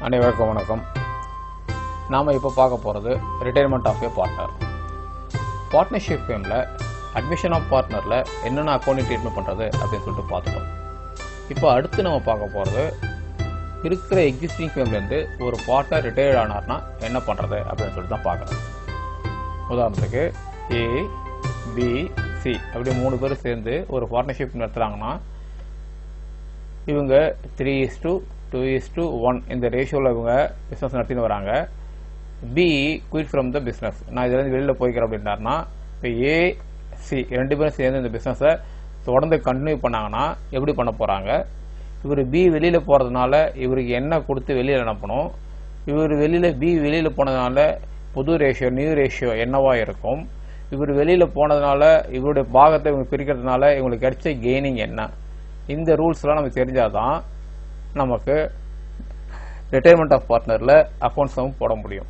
அனைவருக்கும் வணக்கம். நாம் இப்போ பார்க்க போகிறது retirement of a partner. Partnership ஃபேமில் அட்மிஷன் ஆஃப் பார்ட்னரில் என்னென்ன அக்கௌண்ட் ட்ரீட்மெண்ட் பண்ணுறது அப்படின்னு சொல்லிட்டு பார்த்துட்டோம். இப்போ அடுத்து நம்ம பார்க்க போகிறது இருக்கிற எக்ஸிஸ்டிங் ஃபேம்லேருந்து ஒரு பார்ட்னர் ரிட்டையர்ட் ஆனார்னா என்ன பண்ணுறது அப்படின்னு சொல்லிட்டு தான் பார்க்குறோம். உதாரணத்துக்கு ஏ, பி, சி அப்படி 3 பேர் சேர்ந்து ஒரு பார்ட்னர்ஷிப் நடத்துகிறாங்கன்னா இவங்க 3:2:1 இந்த ரேஷியோவில் இவங்க பிஸ்னஸ் நடத்தின்னு வராங்க. Be quit from the business, நான் இதுலேருந்து வெளியில் போய்க்கிறேன் அப்படின்னாருனா இப்போ ஏ, சி 2 பேரும் சேர்ந்து இந்த பிஸ்னஸை தொடர்ந்து கண்டினியூ பண்ணாங்கன்னா எப்படி பண்ண போகிறாங்க? இவர் பி வெளியில் போகிறதுனால இவருக்கு என்ன கொடுத்து வெளியில் அனுப்பணும்? இவர் பி வெளியில் போனதுனால புது ரேஷியோ நியூ ரேஷியோ என்னவா இருக்கும்? இவர் வெளியில் போனதுனால இவருடைய பாகத்தை இவங்க பிரிக்கிறதுனால இவங்களுக்கு கிடைச்ச கெய்னிங் என்ன? இந்த ரூல்ஸ்லாம் நமக்கு தெரிஞ்சாதான் நமக்கு ரிட்டையர்மெண்ட் ஆஃப் பார்ட்னரில் அக்கௌண்ட்ஸும் போட முடியும்.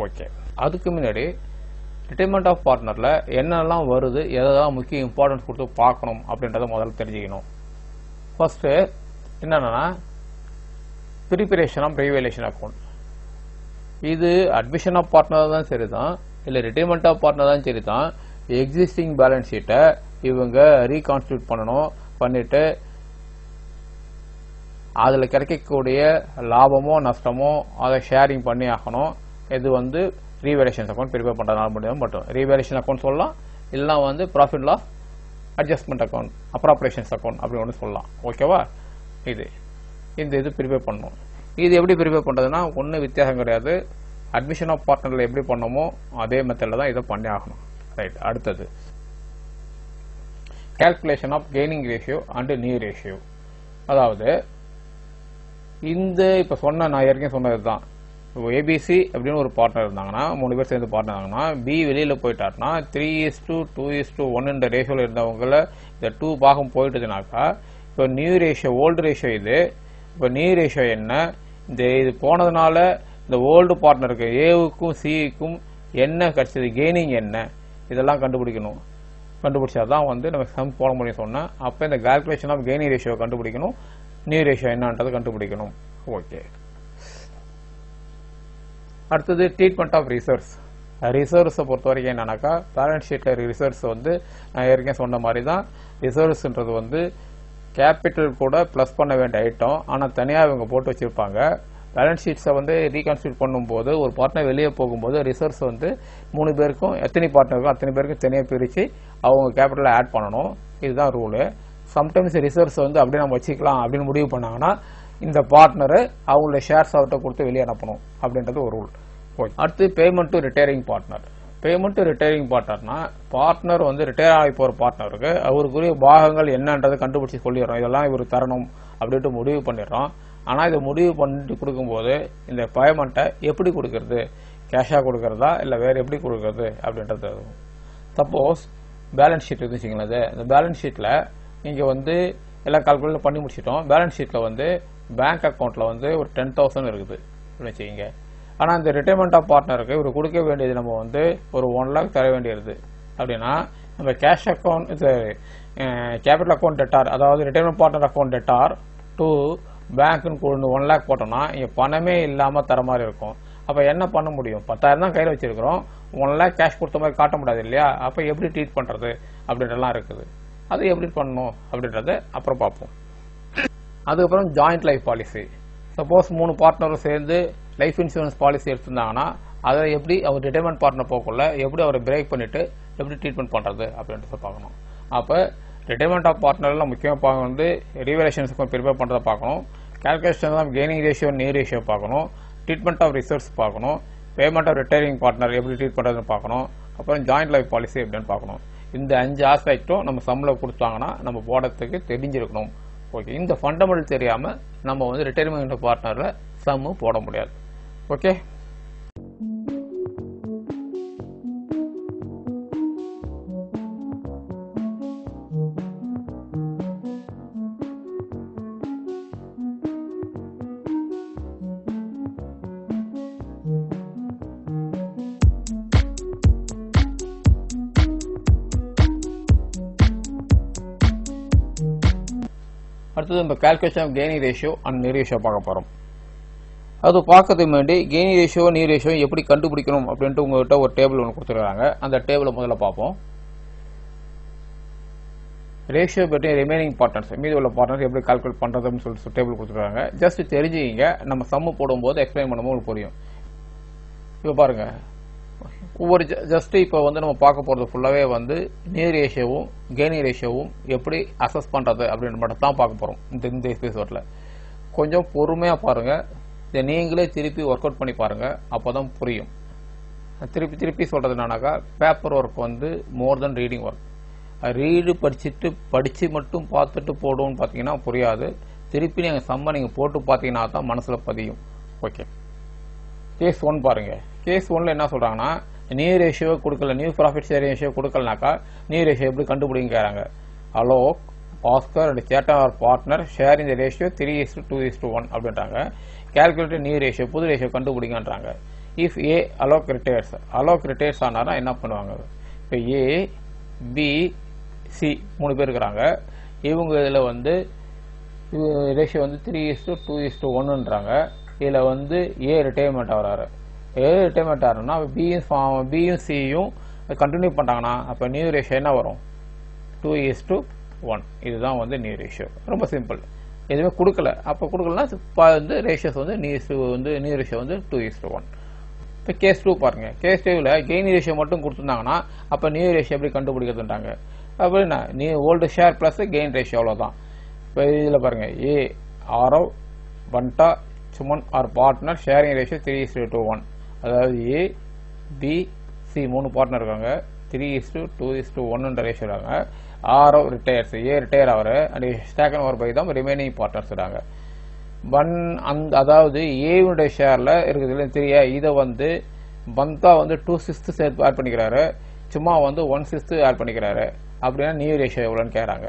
ஓகே, அதுக்கு முன்னாடி ரிட்டையர்மெண்ட் ஆஃப் பார்ட்னரில் என்னெல்லாம் வருது, எதெல்லாம் முக்கிய இம்பார்ட்டன்ஸ் கொடுத்து பார்க்கணும் அப்படின்றத முதல்ல தெரிஞ்சுக்கணும். ஃபர்ஸ்ட்டு என்னென்னா ப்ரிப்பரேஷன் ஆஃப் ரிவேலேஷன் அக்கௌண்ட். இது அட்மிஷன் ஆஃப் பார்ட்னர் தான் சரி தான், இல்லை ரிட்டையர்மெண்ட் ஆஃப் பார்ட்னர் தான் சரி தான், எக்ஸிஸ்டிங் பேலன்ஸ் ஷீட்டை இவங்க ரீகான்ஸ்டியூட் பண்ணணும். பண்ணிட்டு அதில் கிடைக்கக்கூடிய லாபமோ நஷ்டமோ அதை ஷேரிங் பண்ணி ஆகணும். இது ரீவேலேஷன் அக்கௌண்ட் ப்ரிப்பேர் பண்ணுறதுனால மட்டும் ரீவேலேஷன் அக்கௌண்ட் சொல்லலாம், இல்லைனா profit loss adjustment account, appropriations account அப்படின்னு ஒன்று சொல்லலாம். ஓகேவா? இது ப்ரிப்பேர் பண்ணணும். இது எப்படி ப்ரிப்பேர் பண்ணுறதுன்னா ஒன்றும் வித்தியாசம் கிடையாது. அட்மிஷன் ஆஃப் பார்ட்னரில் எப்படி பண்ணமோ அதே மெத்தடில் தான் இதை பண்ணி ஆகணும். ரைட். அடுத்தது calculation of gaining ratio and new ratio. அதாவது இப்போ நான் ஏற்கனவே சொன்னது தான். இப்போ ஏபிசி அப்படின்னு ஒரு பார்ட்னர் இருந்தாங்கன்னா 3 பேர் சேர்ந்து பார்ட்னர் இருந்தாங்கன்னா பி வெளியில் போயிட்டாருன்னா 3:2:1 இந்த ரேஷியோவில் இருந்தவங்கள இந்த 2 பாகம் போயிட்டுதுனாக்கா இப்போ நியூ ரேஷியோ ஓல்டு ரேஷியோ இது. இப்போ நியூ ரேஷியோ என்ன? இது போனதுனால இந்த ஓல்டு பார்ட்னருக்கு ஏவுக்கும் சிக்கும் என்ன கிடைச்சது, கெய்னிங் என்ன, இதெல்லாம் கண்டுபிடிக்கணும். கண்டுபிடிச்சாதான் நம்ம சம் போட முடியும் சொன்னேன். அப்போ இந்த கால்குலேஷன் ஆஃப் கெய்னிங் ரேஷியோ கண்டுபிடிக்கணும், நியூ ரேஷியோ என்னன்றது கண்டுபிடிக்கணும். ஓகே. அடுத்தது ட்ரீட்மெண்ட் ஆஃப் ரிசர்வ்ஸ். ரிசர்வ்ஸை பொறுத்த வரைக்கும் என்னன்னாக்கா பேலன்ஸ் ஷீட்டில் ரிசர்வ்ஸ் நான் ஏற்கனவே சொன்ன மாதிரி தான். ரிசர்வ்ஸ்ன்றது கேபிட்டல் கூட ப்ளஸ் பண்ண வேண்டிய ஐட்டம், ஆனால் தனியாக இவங்க போட்டு வச்சுருப்பாங்க. பேலன்ஸ் ஷீட்ஸை ரீகான்ஸ்டியூட் பண்ணும்போது ஒரு பார்ட்னர் வெளியே போகும்போது ரிசர்வ்ஸ் 3 பேருக்கும் எத்தனை பார்ட்னருக்கும் அத்தனை பேருக்கும் தனியாக பிரித்து அவங்க கேபிட்டலை ஆட் பண்ணணும். இதுதான் ரூலு. சம்டைம்ஸ் ரிசர்வ்ஸ் அப்படியே நம்ம வச்சுக்கலாம் அப்படின்னு முடிவு பண்ணாங்கன்னா இந்த பார்ட்னரு அவங்களுடைய ஷேர்ஸ் அவர்கிட்ட கொடுத்து வெளியே அனுப்பணும் அப்படின்றது ஒரு ரூல். ஓகே. அடுத்து payment to retiring partner. Payment to retiring பார்ட்னர்னா பார்ட்னர் ரிட்டையர் ஆகி போகிற பார்ட்னருக்கு அவருக்குரிய பாகங்கள் என்னன்றதை கண்டுபிடிச்சி சொல்லிடுறோம். இதெல்லாம் இவர் தரணும் அப்படின்ட்டு முடிவு பண்ணிடுறோம். ஆனால் இதை முடிவு பண்ணிட்டு கொடுக்கும்போது இந்த பேமெண்ட்டை எப்படி கொடுக்கறது, கேஷாக கொடுக்கறதா இல்லை வேறு எப்படி கொடுக்கறது அப்படின்றது. சப்போஸ் பேலன்ஸ் ஷீட் இருந்துச்சுங்களது, இந்த பேலன்ஸ் ஷீட்டில் நீங்கள் எல்லாம் கால்குலேட் பண்ணி முடிச்சிட்டோம். பேலன்ஸ் ஷீட்டில் பேங்க் அக்கௌண்ட்டில் ஒரு 10,000 இருக்குது வச்சுக்கிங்க. ஆனால் இந்த ரிட்டையர்மெண்ட் ஆஃப் பார்ட்னருக்கு இவர் கொடுக்க வேண்டியது நம்ம ஒரு 1 lakh தர வேண்டியது. அப்படின்னா நம்ம cash account capital account debtor, அதாவது retirement partner account debtor to பேங்க்னு கொண்டு 1 lakh போட்டோம்னா இங்கே பணமே இல்லாமல் தர மாதிரி இருக்கும். அப்போ என்ன பண்ண முடியும்? 10,000 தான் கையில் வச்சிருக்கிறோம், 1 lakh கேஷ் கொடுத்த மாதிரி காட்ட முடியாது இல்லையா? அப்போ எப்படி ட்ரீட் பண்ணுறது அப்படின்றலாம் இருக்குது. அது எப்படி பண்ணணும் அப்படின்றத அப்புறம் பார்ப்போம். அதுக்கப்புறம் ஜாயிண்ட் லைஃப் பாலிசி. சப்போஸ் 3 பார்ட்னரும் சேர்ந்து லைஃப் இன்சூரன்ஸ் பாலிசி எடுத்திருந்தாங்கன்னா அதை எப்படி அவர் ரிட்டையர்மெண்ட் பார்ட்னர் போகக்குள்ள எப்படி அவரை பிரேக் பண்ணிவிட்டு எப்படி ட்ரீட்மெண்ட் பண்ணுறது அப்படின்றத பார்க்கணும். அப்போ ரிட்டையர்மெண்ட் ஆஃப் பார்ட்னரில் முக்கியமாக ரீவேலேஷன்ஸுக்கு ப்ரிப்பேர் பண்ணுறதை பார்க்கணும். Calculation of gaining ratio new ratio பார்க்கணும். ட்ரீட்மெண்ட் ஆஃப் ரிசர்வ்ஸ் பார்க்கணும். பேமெண்ட் ஆஃப் ரிட்டையரிங் பார்ட்னர் எப்படி ட்ரீட் பண்ணுறதுன்னு பார்க்கணும். அப்புறம் ஜாயிண்ட் லைஃப் பாலிசி எப்படின்னு பார்க்கணும். இந்த 5 ஆஸ்பெக்டும் நம்ம சம்மில் கொடுத்தாங்கன்னா நம்ம போடுறதுக்கு தெரிஞ்சிருக்கணும். ஓகே. இந்த ஃபண்டமெண்டல் தெரியாமல் நம்ம ரிட்டையர்மெண்ட் பார்ட்னரில் சம்மு போட முடியாது. ஓகே. அடுத்தது நம்ம calculation of gaining ratio and new ratio பார்க்க போகிறோம். அது பார்க்கறதுக்கு முன்னாடி கெயின் ரேஷியோ நியூ ரேஷியோ எப்படி கண்டுபிடிக்கணும் அப்படின்ட்டு உங்ககிட்ட ஒரு டேபிள் ஒன்று கொடுத்துருக்காங்க. அந்த டேபிளை முதல்ல பார்ப்போம். ரேஷியோ பிட்வீன் ரிமைனிங் பார்ட்னர்ஸ், மீதி உள்ள பார்ட்னர்ஸ் எப்படி கால்குலேட் பண்றதுன்னு சொல்லிட்டு டேபிள் கொடுத்துருக்காங்க. ஜஸ்ட் தெரிஞ்சுக்கிங்க, நம்ம சம்மு போடும்போது எக்ஸ்பிளைன் பண்ணும்போது உங்களுக்கு புரியும். இப்போ பாருங்க, ஒவ்வொரு ஜஸ்ட் இப்போ வந்து நம்ம பார்க்க போறது ஃபுல்லாவே வந்து நியூ ரேஷியோவும் கெயின் ரேஷியோவும் எப்படி அசஸ் பண்றது அப்படின்னு மட்டும் தான் பார்க்க போறோம் இந்த எபிசோட்ல. கொஞ்சம் பொறுமையா பாருங்க, இதை நீங்களே திருப்பி ஒர்க் அவுட் பண்ணி பாருங்க, அப்போதான் புரியும். திருப்பி சொல்றது என்னன்னாக்கா, பேப்பர் ஒர்க் வந்து மோர் தென் ரீடிங் ஒர்க். ரீடு படிச்சு மட்டும் பார்த்துட்டு போடுவோம்னு பார்த்தீங்கன்னா புரியாது. திருப்பி நீங்கள் சம்மை நீங்கள் போட்டு பார்த்தீங்கன்னா தான் மனசுல பதியும். ஓகே, கேஸ் 1 பாருங்க. கேஸ் 1ல என்ன சொல்றாங்கன்னா, நியூ ரேஷியோ கொடுக்கல, நியூ ப்ராஃபிட் ஷேர் ரேஷியோ கொடுக்கலனாக்கா நியூ ரேஷியோ எப்படி கண்டுபிடிங்கிறாங்க. Alok, Oscar and Chetan are partner share இந்த ரேஷியோ 3:2:1 அப்படின்றாங்க. கால்குலேட்டட் நியூ ரேஷியோ, புது ரேஷியோ கண்டுபிடிங்கன்றாங்க. இஃப் ஏ அலோக் ரிட்டையர்ஸ் ஆனாரா என்ன பண்ணுவாங்க. இப்போ ஏ பி சி 3 பேர் இருக்கிறாங்க. இவங்க இதில் வந்து ரேஷியோ வந்து 3:2:1ன்றாங்க. இதில் வந்து ஏ ரிட்டையர்மெண்ட் ஆகிறாரு. ஏ ரிட்டையர்மெண்ட் ஆகிறோம்னா பியும் சியும் கண்டினியூ பண்ணுறாங்கன்னா அப்போ நியூ ரேஷியோ என்ன வரும், 2:1. இதுதான் வந்து நியூ ரேஷியோ. ரொம்ப சிம்பிள். எதுவுமே கொடுக்கல, அப்போ கொடுக்கலன்னா வந்து ரேஷியோஸ் வந்து நியூ ரேஷியோ வந்து 2:1. இப்போ கேஸ் 2 பாருங்க. கேஸ் 2ல கெயின் ரேஷியோ மட்டும் கொடுத்துருந்தாங்கன்னா அப்போ நியூ ரேஷியோ எப்படி கண்டுபிடிக்கிறதுன்றாங்க. அப்படின்னா old share plus gain ratio அவ்வளோதான். இப்போ இதில் பாருங்க, A Aarav, Panda, Suman are partner sharing ratio 3:2:1. அதாவது ஏ பி சி 3 பார்ட்னர் இருக்காங்க. 3:2:1 ரேஷியோ இருக்காங்க. ஆரவ் ரிட்டையர்ஸ், ஏ ரிட்டையர் ஆகிற அண்ட் ஸ்டாக்கன் ஓவர் பை தான் ரிமைனிங் பார்ட்னர்ஸ் இருக்காங்க. அதாவது ஏவுடைய ஷேர்ல இருக்குது தெரிய, இதை வந்து பந்தா வந்து 2/6 சேர்த்து ஆட் பண்ணிக்கிறாரு, சும்மா வந்து 1/6 ஆட் பண்ணிக்கிறாரு. அப்படின்னா நியூ ரேஷியோ எவ்வளோன்னு கேட்குறாங்க.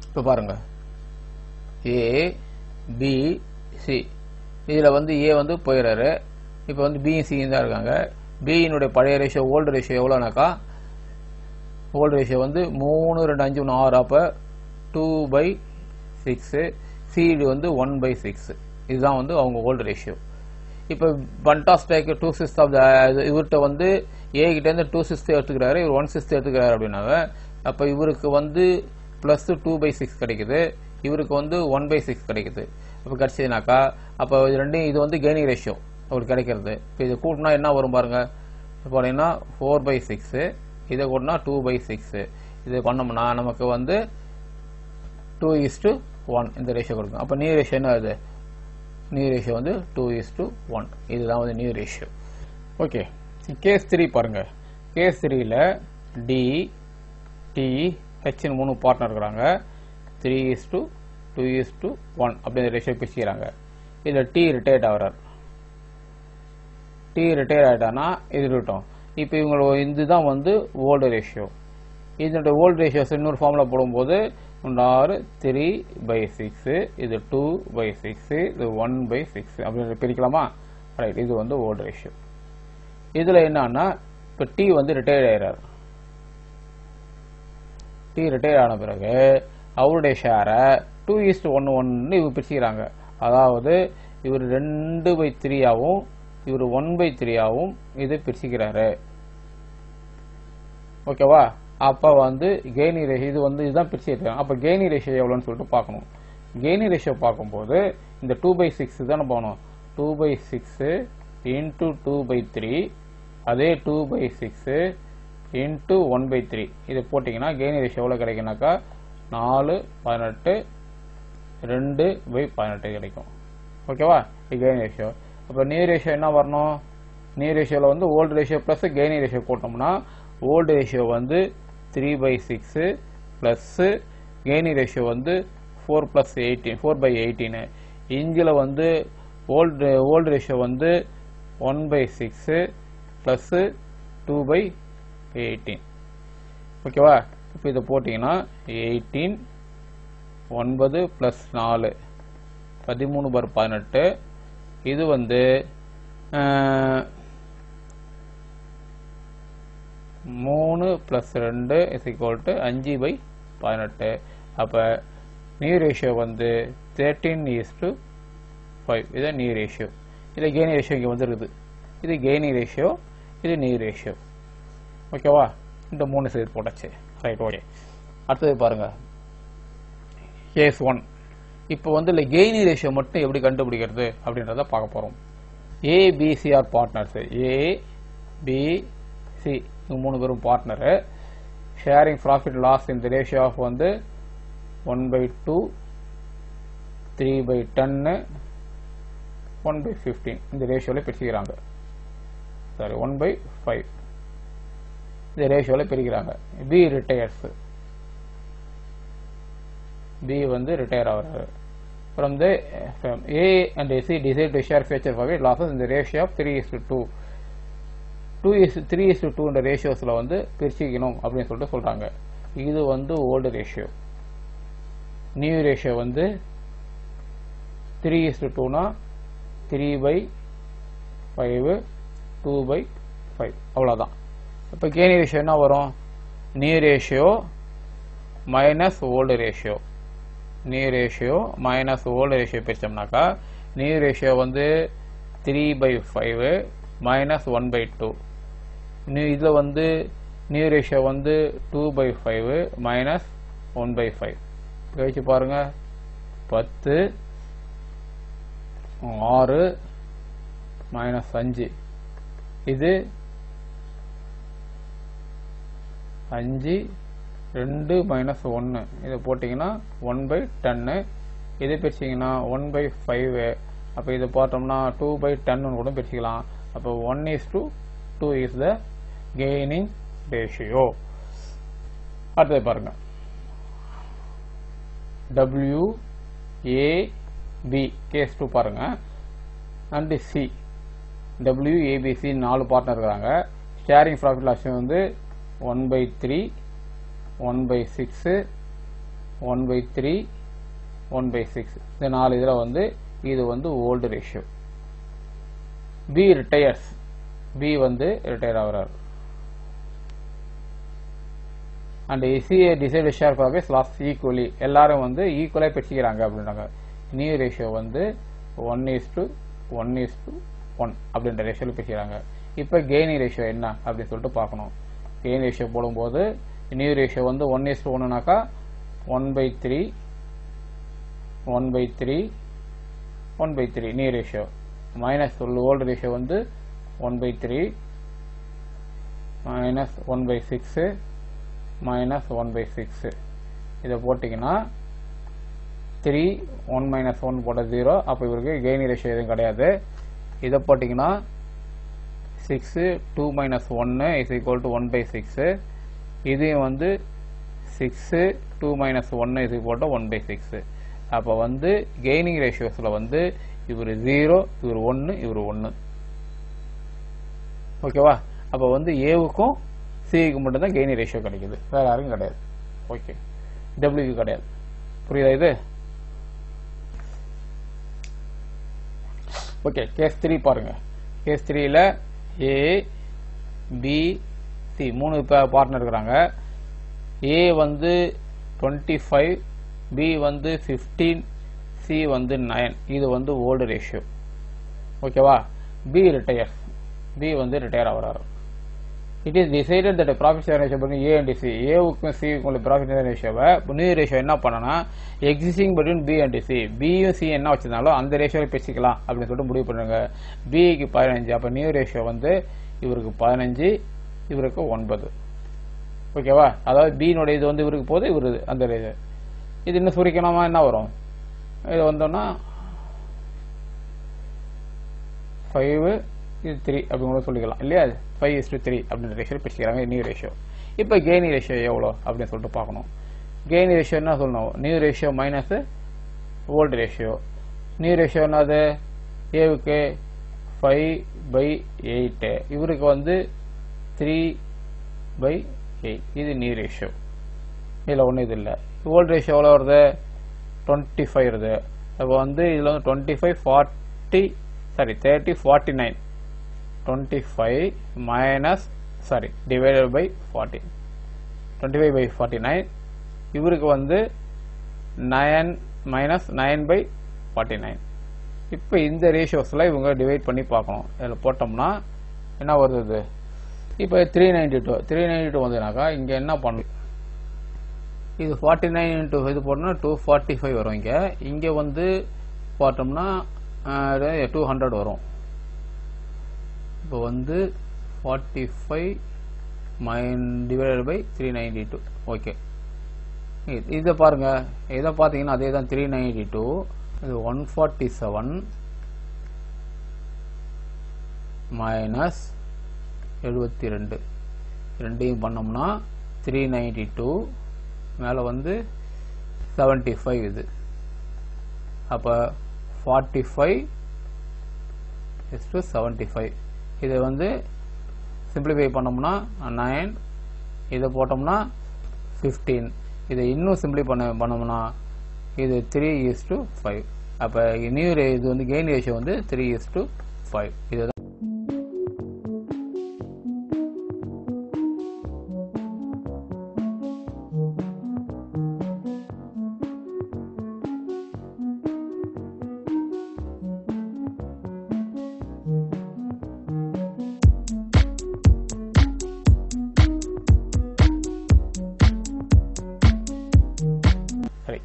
இப்போ பாருங்க, ஏ பி சி, இதில் வந்து ஏ வந்து போயிடுறாரு. இப்போ வந்து பி சியும் தான் இருக்காங்க. பியினுடைய பழைய ரேஷியோ ஓல்டு ரேஷியோ எவ்வளோனாக்கா, ஓல்டு ரேஷியோ வந்து 3, 2, 5, 1, 6. அப்போ 2/6. சீடு வந்து 1/6. இதுதான் வந்து அவங்க ஓல்டு ரேஷியோ. இப்போ பண்டா ஸ்டேக் 2/6 ஆஃப் இவர்கிட்ட வந்து ஏ கிட்ட இருந்து 2/6 எடுத்துக்கிறாரு, இவர் 1/6 எடுத்துக்கிறாரு அப்படின்னாவ அப்போ இவருக்கு வந்து பிளஸ் 2/6 கிடைக்குது, இவருக்கு வந்து 1/6 கிடைக்குது. இப்போ கிடைச்சதுனாக்கா அப்போ இது ரெண்டையும் இது வந்து கெய்னிங் ரேஷியோ அவருக்கு கிடைக்கிறது. இப்போ இது கூட்டினா என்ன வரும் பாருங்க. இப்போ பார்த்தீங்கன்னா 4/6, இதை கூட்டினா 2/6. இது பண்ணோம்னா நமக்கு வந்து 2:1 இந்த ரேஷியோ கொடுக்கும். அப்போ நியூ ரேஷியோ என்ன ஆகுது, நியூ ரேஷியோ வந்து 2:1. இதுதான் வந்து நியூ ரேஷியோ. ஓகே, கேஸ் 3 பாருங்க. கேஸ் 3ல டி டி ஹெச்னு 3 பார்ட்னர் இருக்கிறாங்க. 3:2:1 அப்படிங்கிற ரேஷியோ பிரிச்சுக்கிறாங்க. இதில் டி ரிட்டையர்ட் ஆகிறார். டி ரிட்டையர் ஆகிட்டானா இது இருக்கட்டும். இப்போ இவங்களோட இதுதான் வந்து ஓல்டு ரேஷியோ. இதனுடைய ஓல்டு ரேஷியோஸ் இன்னொரு ஃபார்முலா போடும்போது 3/6, இது 2/6, இது 1/6 அப்படின்னு பிரிக்கலாமா. ரைட், இது வந்து ஓல்டு ரேஷியோ. இதுல என்னன்னா இப்போ டி வந்து ரிட்டையர் ஆகிறார். டி ரிட்டையர் ஆன பிறகு அவருடைய ஷேரை 2:1 இவர் பிரிச்சுக்கிறாங்க. அதாவது இவர் 2/3ஆகவும் இவர் 1/3ஆகவும் இது பிரிச்சுக்கிறாரு. ஓகேவா. அப்போ வந்து கெய்னி ரேஷியோ இது வந்து இதுதான் பிரிச்சுருக்காங்க. அப்போ கெய்னி ரேஷியோ எவ்வளோன்னு சொல்லிட்டு பார்க்கணும். கெய்னி ரேஷியோ பார்க்கும்போது இந்த 2/6 தானே போகணும். 2/6 இன்ட்டு 2/3, அதே 2/6 இன்ட்டு 1/3 இது போட்டிங்கன்னா கெய்னி ரேஷியோ எவ்வளோ கிடைக்குனாக்கா 4/18, 2/18 கிடைக்கும். ஓகேவா, இது கெய்னி ரேஷியோ. அப்போ நியூ ரேஷியோ என்ன வரணும், நியூ ரேஷியோவில் வந்து ஓல்டு ரேஷியோ ப்ளஸ் கெய்னி ரேஷியோ போட்டோம்னா ஓல்டு ரேஷியோ வந்து 3/6 பிளஸ் கெய்னி ரேஷியோ வந்து 4/18. இங்கில வந்து ஓல்டு ரேஷியோ வந்து 1/6 பிளஸ் 2/18. ஓகேவா. இப்போ இதை போட்டிங்கன்னா 18, 9 பிளஸ் 4 13/18. இது வந்து 3 பிளஸ் 2 இஸ் ஈக்குவல் டு 5/18. அப்போ நியூ ரேஷியோ வந்து 13:5. இதான் நியூ ரேஷியோ. இல்லை கெய்னிங் ரேஷியோ இங்கே வந்துருக்குது. இது கெய்னிங் ரேஷியோ, இது நியூ ரேஷியோ. ஓகேவா? இந்த 3 சேர்த்து போட்டாச்சு. Right, okay. அடுத்தது பாருங்க, கேஸ் 1. இப்போ வந்து இல்லை கெய்னிங் ரேஷியோ மட்டும் எப்படி கண்டுபிடிக்கிறது அப்படின்றத பார்க்க போகிறோம். ABC R partners. ஏபிசி இவங்க 3 பேரும் பார்ட்னரு. ஷேரிங் ப்ராஃபிட் லாஸ் இந்த ரேஷியோ ஆஃப் வந்து 1/2, 3/10, 1/15 இந்த ரேஷியோவில் பிரிச்சுக்கிறாங்க. சாரி, 1/5 இந்த ரேஷியோவில் பிரிக்கிறாங்க. B retires. பி வந்து ரிட்டையர் ஆகிறாரு. From the A and C decide to share future profit losses in the ratio of 3:2. 3:2 இந்த ரேஷியோஸில் வந்து பிரிச்சுக்கணும் அப்படின்னு சொல்லிட்டு சொல்கிறாங்க. இது வந்து ஓல்டு ரேஷியோ. நியூ ரேஷியோ வந்து 3:2னா 3/5, 2/5 அவ்வளோதான். இப்போ கெய்னிங் ரேஷியோ என்ன வரும்? New ratio minus old ratio. New ratio minus old ratio பிரிச்சோம்னாக்கா நியூ ரேஷியோ வந்து 3/5 மைனஸ் 1/2. இதில் வந்து நியூ ரேஷியோ வந்து 2/5 மைனஸ் 1/5. கழிச்சு பாருங்க, 10, 6 மைனஸ் 5. இது 5, 2 மைனஸ் 1 இதை போட்டிங்கன்னா 1/10. இதை பிரிச்சிங்கன்னா 1/5. அப்போ இதை பார்த்தோம்னா 2/10 கூட பிரிச்சுக்கலாம். அப்போ 1:2 இஸ் த கெய்னிங் ரேஷியோ. அடுத்தது பாருங்க, WAB கேஸ் 2 பாருங்க. அண்ட் சி, WABC 4 பார்ட்னர் இருக்கிறாங்க. ஷேரிங் ப்ராஃபிட் லாஸ் வந்து 1/3, 1/6, 1/3, 1/6 இந்த 4 இதில் வந்து இது வந்து old ratio. B retires. B வந்து ரிட்டையர் ஆகிறார். And C A decide share profit loss equally எல்லாரும் வந்து ஈக்குவலாக பிரிச்சுக்கிறாங்க அப்படின்றாங்க. நியூ ரேஷியோ வந்து 1:1 அப்படின்ற ரேஷியோவில் பிரிச்சுக்கிறாங்க. இப்போ கெய்னிங் ரேஷியோ என்ன அப்படின்னு சொல்லிட்டு பார்க்கணும். கெய்னிங் ரேஷியோ போடும்போது நியூ ரேஷியோ வந்து 1:1னாக்கா 1/3, 1/3, 1/3 new ratio. Minus old ratio வந்து 1/3 மைனஸ் 1/6 மைனஸ் 1/6 இதை போட்டிங்கன்னா 3, 1 மைனஸ் 1 போட்ட 0. அப்போ இவருக்கு கெய்னிங் ரேஷியோ எதுவும் கிடையாது. இதை போட்டிங்கன்னா 6, 2 மைனஸ் 1 இஸ் ஈக்குவல் டு 1/6. இதையும் வந்து 6, 2 மைனஸ் 1 இஸ் ஈக்குவல் டு 1/6. அப்போ வந்து கெய்னிங் ரேஷியோஸில் வந்து இவர் 0, இவர் 1, இவர் 1. ஓகேவா? அப்போ வந்து ஏவுக்கும் சிக்கு மட்டும்தான் கெய்னிங் ரேஷியோ கிடைக்குது, வேற யாருக்கும் கிடையாது. ஓகே, டபிள்யூக்கு கிடையாது. புரியுதா இது? ஓகே, கேஸ் 3 பாருங்க. கேஸ் 3ல ஏ, பி, சி 3 பார்ட்னர் இருக்கிறாங்க. ஏ வந்து 25, பி வந்து 15, சி வந்து 9. இது வந்து ஓல்டு ரேஷியோ. ஓகேவா? B retires. பி வந்து ரிட்டையர் ஆகிறாரு. It is decided that profit share ratio பண்ணி ஏ அண்ட் சி, ஏவுக்கும் சிக்கும் உள்ள ப்ராஃபிட் ஷேர் ரேஷியோவை நியூ ரேஷியோ என்ன பண்ணனா existing between B and C, பியும் சி என்ன வச்சிருந்தாலும் அந்த ரேஷியோவில் பேசிக்கலாம் அப்படின்னு சொல்லிட்டு முடிவு பண்ணுங்க. பிக்கு 15, அப்போ நியூ ரேஷியோ வந்து இவருக்கு 15, இவருக்கு 9. ஓகேவா? அதாவது பியினுடைய இது வந்து இவருக்கு போது, இவரு அந்த ரேஷியோ. இது இன்னும் சுருக்கணுமா என்ன வரும்? இது வந்தோம்னா 5, இது 3 அப்படின்னு சொல்லிக்கலாம் இல்லையா? 5:3 அப்படின்ற ரேஷியோ பிரிச்சுக்கிறாங்க நியூ ரேஷியோ. இப்போ கெய்னிங் ரேஷியோ எவ்வளோ அப்படின்னு சொல்லிட்டு பார்க்கணும். கெய்னிங் ரேஷியோ என்ன சொல்லணும்? New ratio minus old ratio. New ratio என்னது? ஏவுக்கு 5/8, இவருக்கு வந்து 3/8. இது நியூ ரேஷியோ. இதில் ஒன்றும் இது இல்லை. ஓல்டு ரேஷியோ எவ்வளோ வருது? 25 வருது. அப்போ வந்து இதில் வந்து 25, 40, 30, 49. 25 மைனஸ் டிவைடட் பை 40, 25/49. இவருக்கு வந்து 9 மைனஸ் 9/49. இப்போ இந்த ரேஷியோஸில் இவங்க டிவைட் பண்ணி பார்க்கணும். இதில் போட்டோம்னா என்ன வருது? இப்போ 392 வந்ததுனாக்கா இங்கே என்ன பண்ணணும்? இது 49 இன்ட்டு இது போட்டோம்னா 245 வரும். இங்கே வந்து பார்த்தோம்னா 200 வரும். இப்போ வந்து 45 டிவைடட் பை 392. ஓகே, இதை பாருங்க. இதை பார்த்தீங்கன்னா அதே தான் 392. இது 147 மைனஸ் 72 ரெண்டையும் பண்ணோம்னா 392 மேலே வந்து 75. இது அப்போ 45:75. இதை வந்து சிம்பிளிஃபை பண்ணோம்னா 9. இதை போட்டோம்னா 15. இதை இன்னும் பண்ணோம்னா இது 3:5. அப்போ இது வந்து கெயின் ரேஷியோ வந்து 3:5. இதுதான்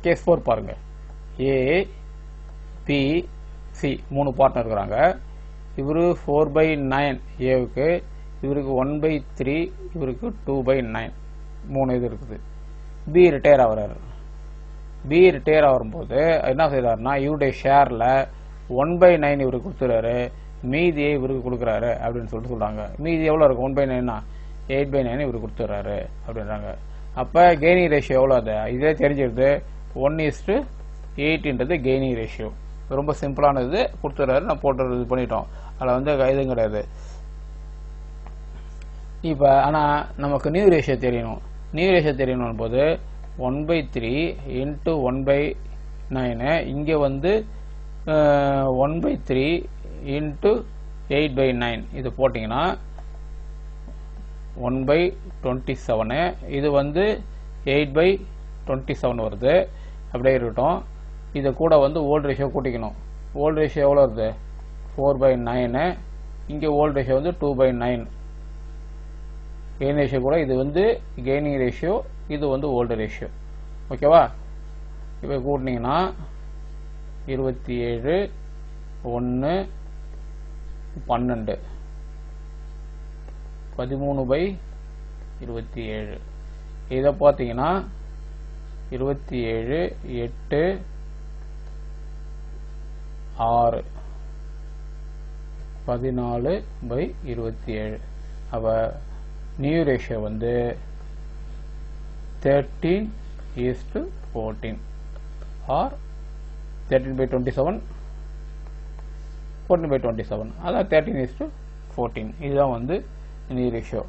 கேஸ் 4 பாருங்க. ஏ பி சி 3 பார்ட்னர் இருக்கிறாங்க. இவரு 4/9 ஏவுக்கு, இவருக்கு 1/3, இவருக்கு 2/9 3 இது இருக்குது. பி ரிட்டையர் ஆகிறாரு. பி ரிட்டையர் ஆகும்போது என்ன செய்யறாருன்னா இவருடைய ஷேர்ல 1/9 இவருக்கு கொடுத்துறாரு, மீதியை இவருக்கு கொடுக்குறாரு அப்படின்னு சொல்றாங்க. மீதி எவ்வளோ இருக்கும்? 1/9னா 8/9 இவருக்கு கொடுத்துறாரு அப்படின்றாங்க. அப்போ கெய்னிங் ரேஷியோ எவ்வளோ? அது இதே தெரிஞ்சிருது. 1:8 கெய்னிங் ரேஷியோ. ரொம்ப சிம்பிளானது கொடுத்துறாரு. நான் போட்டு இது பண்ணிட்டோம். அதில் வந்து இதுவும் கிடையாது. இப்போ ஆனால் நமக்கு நியூ ரேஷியோ தெரியணும். நியூ ரேஷியோ தெரியணும் போது 1/3 இன்ட்டு 1/9 இங்கே வந்து 1/3 இன்ட்டு 8/9 இது போட்டிங்கன்னா 1/27. இது வந்து 8/27 வருது. அப்படியே இருக்கட்டும். இதை கூட வந்து ஓல்ட் ரேஷியோ கூட்டிக்கணும். ஓல்ட் ரேஷியோ எவ்வளோ வருது? 4/9. இங்கே ஓல்ட் ரேஷியோ வந்து 2/9. கெயின் ரேஷியோ கூட இது வந்து கெய்னிங் ரேஷியோ, இது வந்து ஓல்டு ரேஷியோ. ஓகேவா? இப்போ கூட்டினீங்கன்னா 27 1 12 13/27. இதை பார்த்தீங்கன்னா 27 8 6 14/27. அப்போ நியூ ரேஷியோ வந்து 13:14 ஆர் 13/27 14/27. அதான் 13:14. இதுதான் வந்து நியூ ரேஷியோ.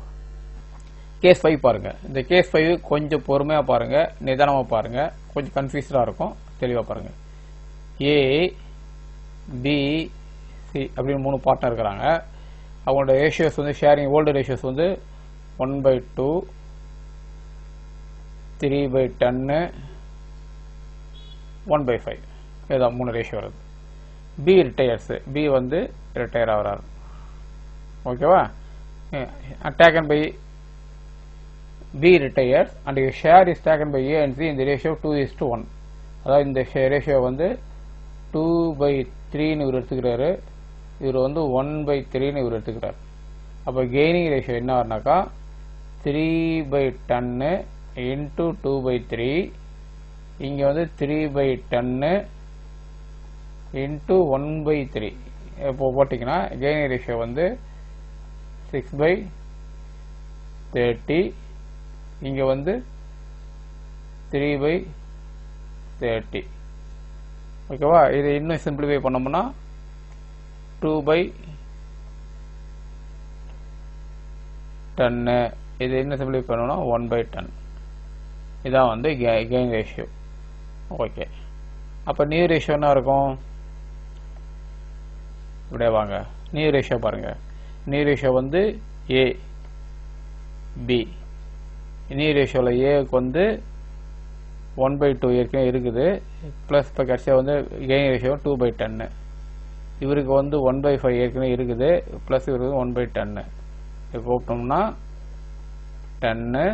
கேஸ் 5 பாருங்க. இந்த கேஸ் 5 கொஞ்சம் பொறுமையாக பாருங்க, நிதானமாக பாருங்க, கொஞ்சம் கன்ஃபியூஸ்டாக இருக்கும். தெளிவாக பாருங்க. ஏ பி சி அப்படின்னு 3 பார்ட்னர் இருக்கிறாங்க. அவங்களோட ரேஷியோஸ் வந்து ஷேரிங் ஓல்டு ரேஷியோஸ் வந்து 1/2 3/10 1/5. இதுதான் 3 ரேஷியோ வருது. B retires. பி வந்து ரிட்டையர் ஆகிறார். ஓகேவா? taken by B retires and your share is taken by A and C in the ratio 2:1. அதாவது இந்த ரேஷியோ வந்து 2/3 இவர் எடுத்துக்கிறாரு, இவர் வந்து 1/3 இவர் எடுத்துக்கிறார். அப்போ கெய்னிங் ரேஷியோ என்ன ஆகுனாக்கா 3/10 இன்ட்டு 2/3. இங்கே வந்து 3/10 இன்ட்டு 1/3 இப்போ போட்டிங்கன்னா கெய்னிங் ரேஷியோ வந்து 6/30. இங்கே வந்து 3/30. ஓகேவா? இதை இன்னும் சிம்பிளிஃபை பண்ணோம்னா 2/10. இது இன்னும் சிம்பிளிஃபை பண்ணோம்னா 1/10. இதான் வந்து கெயின் ரேஷியோ. ஓகே, அப்போ நியூ ரேஷியோ என்ன இருக்கும்? இப்படியே வாங்க. நியூ ரேஷியோ பாருங்க. நியூ ரேஷியோ வந்து ஏ பி. நியூ ரேஷியோவில் ஏக்கு வந்து 1/2 ஏற்கனவே இருக்குது, ப்ளஸ் இப்போ கடைசியாக வந்து கெயின் ரேஷியோ 2/10. இவருக்கு வந்து 1/5 ஏற்கனவே இருக்குது, ப்ளஸ் இவருக்கு 1/10. இப்போ கூப்பிட்டோம்னா 10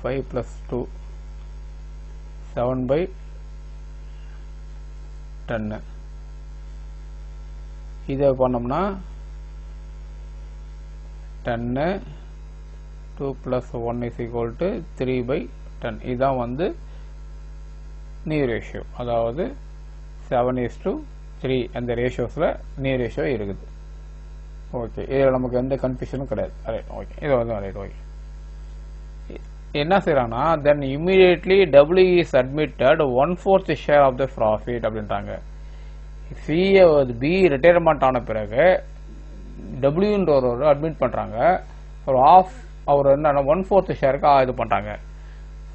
5 + 2 7/10. இதை பண்ணோம்னா 10 2 + 1 = 3/10. இதுதான் வந்து நியூ ரேஷியோ, அதாவது 7:3 அந்த ரேஷியோஸில் நியூ ரேஷியோ இருக்குது. ஓகே, இதில் நமக்கு எந்த கன்ஃபியூஷனும் கிடையாது. ரைட், ஓகே, இது வந்து ரைட். ஓகே, என்ன செய்யறாங்கன்னா then immediately W is admitted 1/4 share of the profit அப்படின்றாங்க. B ரிட்டையர்மெண்ட் ஆன பிறகு டபிள்யூன்றவர் அட்மிட் பண்றாங்க. ஒரு ஆஃப் அவர் என்ன 1/4 ஷேருக்கு இது பண்றாங்க.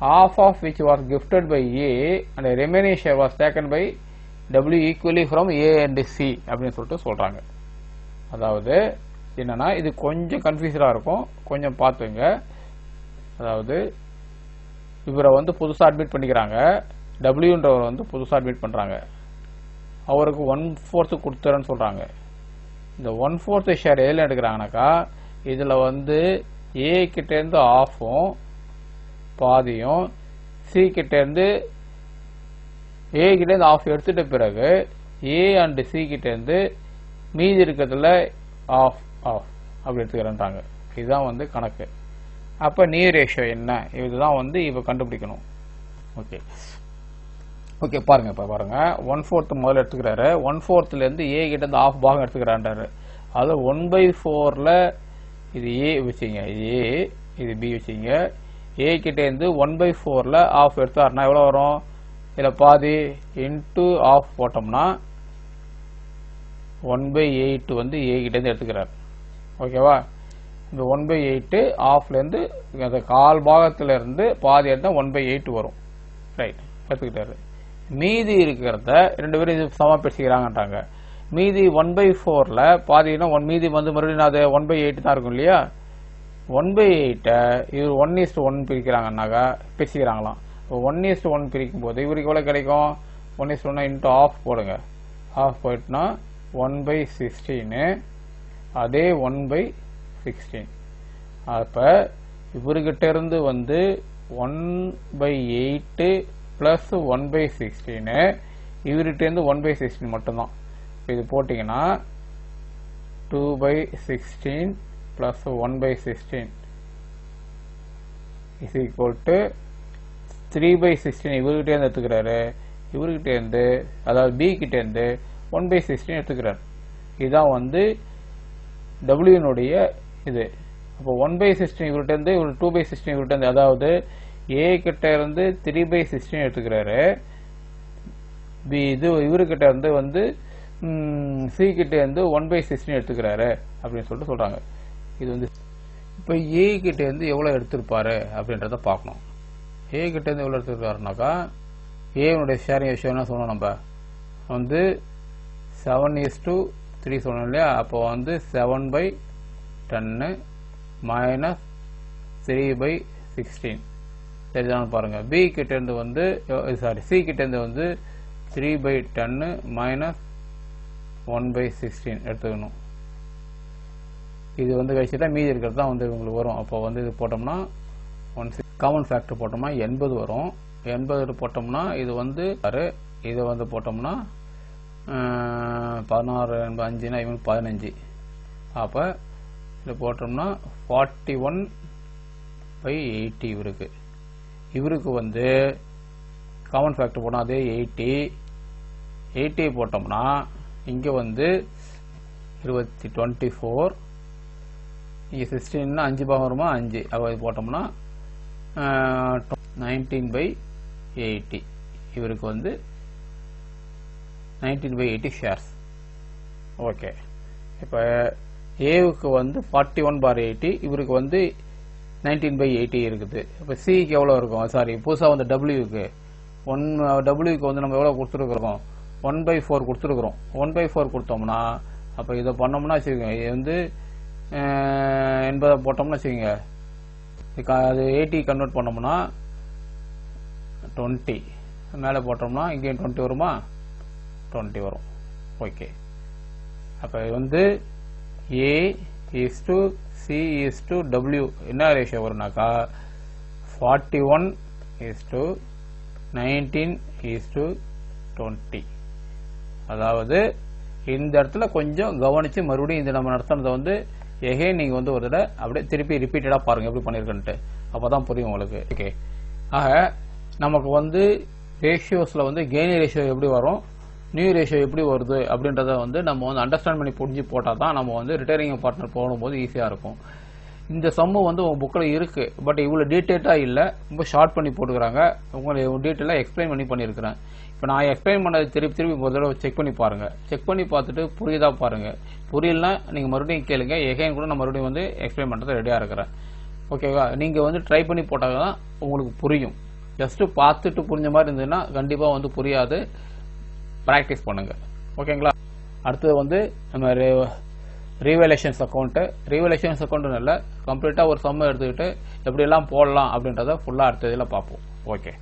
half of which was gifted by A and the remaining share was taken by W equally from A and C அப்படின்னு சொல்லிட்டு சொல்றாங்க. அதாவது என்னன்னா இது கொஞ்சம் கன்ஃபியூஸரா இருக்கும், கொஞ்சம் பார்த்துங்க. அதாவது இவரை வந்து புதுசாக அட்மிட் பண்ணிக்கிறாங்க, டபிள்யூன்றவர் வந்து புதுசாக அட்மிட் பண்ணுறாங்க. அவருக்கு 1/4 கொடுத்துறேன்னு சொல்கிறாங்க. இந்த 1/4 ஷேர் எதில் எடுக்கிறாங்கனாக்கா இதில் வந்து ஏ கிட்டேருந்து ஆஃபும் பாதியும், சி கிட்டேருந்து ஏ கிட்டேருந்து ஆஃப் எடுத்துட்ட பிறகு ஏ அண்ட் சி கிட்டேருந்து மீதி இருக்கிறதுல ஆஃப் அப்படி எடுத்துக்கிறேன்றாங்க. இதுதான் வந்து கணக்கு. அப்போ நியூ ரேஷியோ என்ன, இதுதான் வந்து இப்போ கண்டுபிடிக்கணும். ஓகே ஓகே பாருங்க, இப்போ பாருங்க 1/4 முதல்ல எடுத்துக்கிறாரு. 1/4லேருந்து ஏ கிட்டேருந்து ஆஃப் பாகம் எடுத்துக்கிறான்றாரு. அது 1/4ல் இது ஏ வச்சுங்க, ஏ இது பி வச்சுங்க. ஏ கிட்டேருந்து 1/4ல் ஆஃப் எடுத்தாருன்னா எவ்வளோ வரும், இதில் பாதி இன்ட்டு ஆஃப் போட்டோம்னா 1/8 வந்து ஏ கிட்டேருந்து எடுத்துக்கிறார். ஓகேவா, இந்த 1/8 ஆஃப்லேருந்து அந்த கால் பாகத்திலேருந்து பாதி எடுத்தால் 1/8 வரும். ரைட், எடுத்துக்கிட்டாரு. மீதி இருக்கிறத ரெண்டு பேரும் இது சமமாக பேசிக்கிறாங்கன்றாங்க. மீதி 1/4ல் பாதினா மீதி வந்து மறுபடியும் அது 1/8 தான் இருக்கும் இல்லையா. 1/8 இவர் 1:1 பிரிக்கிறாங்கன்னாக்கா பிரிச்சுக்கிறாங்களாம். 1:1 பிரிக்கும் போது இவருக்கு எவ்வளோ கிடைக்கும், 1:1 இன்ட்டு ஆஃப் போடுங்க. ஆஃப் போயிட்டுனா 1/16, அதே 1/16. அப்போ இவர்கிட்ட இருந்து வந்து 1/8 ப்ளஸ் 1/16, இவர்கிட்ட இருந்து 1/16 மட்டும்தான். இது போட்டிங்கன்னா 2/16 ப்ளஸ் 1/16 இஸ் ஈக்குவல் டு 3/16. இவர்கிட்ட இருந்து எடுத்துக்கிறாரு, இவர்கிட்ட இருந்து அதாவது பி கிட்ட இருந்து 1/16 எடுத்துக்கிறார். இதுதான் வந்து டபிள்யூனுடைய இது. அப்போ 1/16 இவர்கிட்ட இருந்து இவர் 2/16 இவர்கிட்ட இருந்து, அதாவது ஏ கிட்ட இருந்து 3/16 எடுத்துக்கிறாரு. பி இது இவர்கிட்ட இருந்து வந்து சி கிட்ட இருந்து 1/16 எடுத்துக்கிறாரு அப்படின்னு சொல்லிட்டு சொல்றாங்க. இது வந்து இப்போ ஏ கிட்ட இருந்து எவ்வளோ எடுத்திருப்பாரு அப்படின்றத பார்க்கணும். ஏ கிட்ட இருந்து எவ்வளோ எடுத்துருக்காருனாக்கா ஏனுடைய ஷேரிங் ரேஷியோ என்ன சொன்னோம், நம்ம வந்து 7:3 சொன்னோம் இல்லையா. அப்போ வந்து 7/10 மைனஸ் 3/16 சரிதான் பாருங்க. பி கிட்ட இருந்து வந்து சி கிட்ட இருந்து வந்து 3/10 மைனஸ் 1/16 எடுத்துக்கணும். இது வந்து கழிச்சுட்டா மீதி இருக்கிறது தான் வந்து உங்களுக்கு வரும். அப்போ வந்து இது போட்டோம்னா காமன் ஃபேக்டர் போட்டோம்னா 80 வரும். 80 போட்டோம்னா இது வந்து இதை வந்து போட்டோம்னா 16 5னா இவனுக்கு 15. அப்போ இதை போட்டோம்னா 41/80 இவருக்கு வந்து காமன் ஃபேக்டர் போட்டோம் அதே 80 போட்டோம்னா இங்கே வந்து 24, இங்கே 16னா 5 பாகம் வருமா 5. அப்போ இது போட்டோம்னா 19/80 இவருக்கு வந்து 19/80 ஷேர்ஸ். ஓகே, இப்போ ஏவுக்கு வந்து 41/80, இவருக்கு வந்து 19/80 இருக்குது. இப்போ சிக்கு எவ்வளோ இருக்கும், சாரி புதுசாக வந்து டபிள்யூக்கு வந்து நம்ம எவ்வளோ கொடுத்துருக்குறோம், 1/4 கொடுத்துருக்குறோம். 1/4 கொடுத்தோம்னா அப்போ இதை பண்ணோம்னா வச்சுக்கோங்க, இது வந்து 80 போட்டோம்னா வச்சுக்கோங்க, அது 80 கன்வெர்ட் பண்ணோம்னா 20. மேலே போட்டோம்னா இங்கேயும் 20 வருமா, 20 வரும். ஓகே, அப்போ வந்து A:C:W என்ன ரேஷியோ வரும்னாக்கா 41:19:20. அதாவது இந்த இடத்துல கொஞ்சம் கவனிச்சு மறுபடியும் இந்த நம்ம நடத்துனதை வந்து எகைன் நீங்கள் வந்து ஒரு தடவை அப்படியே திருப்பி ரிப்பீட்டடாக பாருங்கள் எப்படி பண்ணியிருக்கேன்ட்டு, அப்போ தான் புரியும் உங்களுக்கு. ஓகே, ஆக நமக்கு வந்து ரேஷியோஸில் வந்து கெயின் ரேஷியோ எப்படி வரும், நியூ ரேஷியோ எப்படி வருது அப்படின்றத வந்து நம்ம வந்து அண்டர்ஸ்டாண்ட் பண்ணி புரிஞ்சு போட்டால் தான் நம்ம வந்து ரிட்டையரிங் பார்ட்னர் போடும்போது ஈஸியாக இருக்கும். இந்த சம்மு வந்து உங்கள் புக்கில் இருக்குது, பட் இவ்வளோ டீட்டெயிலாக இல்லை, ரொம்ப ஷார்ட் பண்ணி போட்டுக்கிறாங்க. உங்களை டீட்டெயிலாக எக்ஸ்பிளைன் பண்ணியிருக்கிறேன். இப்போ நான் எக்ஸ்பிளைன் பண்ணதை திருப்பி ஒரு தடவை செக் பண்ணி பாருங்கள். செக் பண்ணி பார்த்துட்டு புரியுதா பாருங்கள். புரியலனா நீங்கள் மறுபடியும் கேளுங்க, எகைன் கூட நான் மறுபடியும் வந்து எக்ஸ்பிளைன் பண்ணுறது ரெடியாக இருக்கிறேன். ஓகேவா, நீங்கள் வந்து ட்ரை பண்ணி போட்டால் தான் உங்களுக்கு புரியும். ஜஸ்ட்டு பார்த்துட்டு புரிஞ்ச மாதிரி இருந்ததுன்னா கண்டிப்பாக வந்து புரியாது. ப்ராக்டிஸ் பண்ணுங்கள். ஓகேங்களா, அடுத்தது வந்து நம்ம ரீவேலேஷன்ஸ் அக்கௌண்ட்டு இல்லை, கம்ப்ளீட்டாக ஒரு சம்மை எடுத்துக்கிட்டு எப்படியெல்லாம் போடலாம் அப்படின்றத ஃபுல்லாக அடுத்த இதில் பார்ப்போம். ஓகே,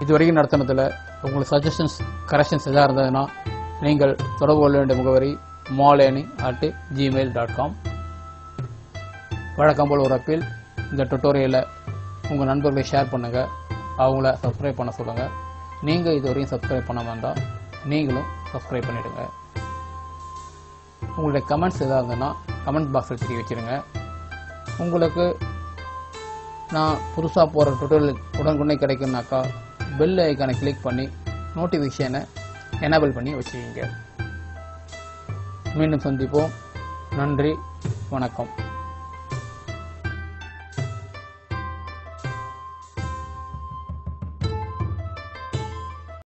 இது வரைக்கும் நடத்தினதில் உங்களுக்கு சஜஷன்ஸ் கரெக்ஷன்ஸ் எதாக இருந்ததுன்னா நீங்கள் தொடர்பு கொள்ள வேண்டிய முகவரி mawlearning@gmail.com. வழக்கம் போல் ஒரு அப்பீல், இந்த டுட்டோரியலை உங்கள் நண்பர்களை ஷேர் பண்ணுங்கள், அவங்கள சப்ஸ்கிரைப் பண்ண சொல்லுங்கள். நீங்கள் இது வரையும் சப்ஸ்கிரைப் பண்ணாமல் இருந்தால் நீங்களும் சப்ஸ்கிரைப் பண்ணிவிடுங்க. உங்களுடைய கமெண்ட்ஸ் எதாக இருந்ததுன்னா கமெண்ட் பாக்ஸில் தெரிய வச்சுருங்க. உங்களுக்கு நான் புதுசாக போகிற டுட்டோரியல் உடனுக்குடனே கிடைக்கும்னாக்கா பெல் ஐக்கானை கிளிக் பண்ணி நோட்டிஃபிகேஷனை எனேபிள் பண்ணி வச்சுக்கிங்க. மீண்டும் சந்திப்போம். நன்றி, வணக்கம்.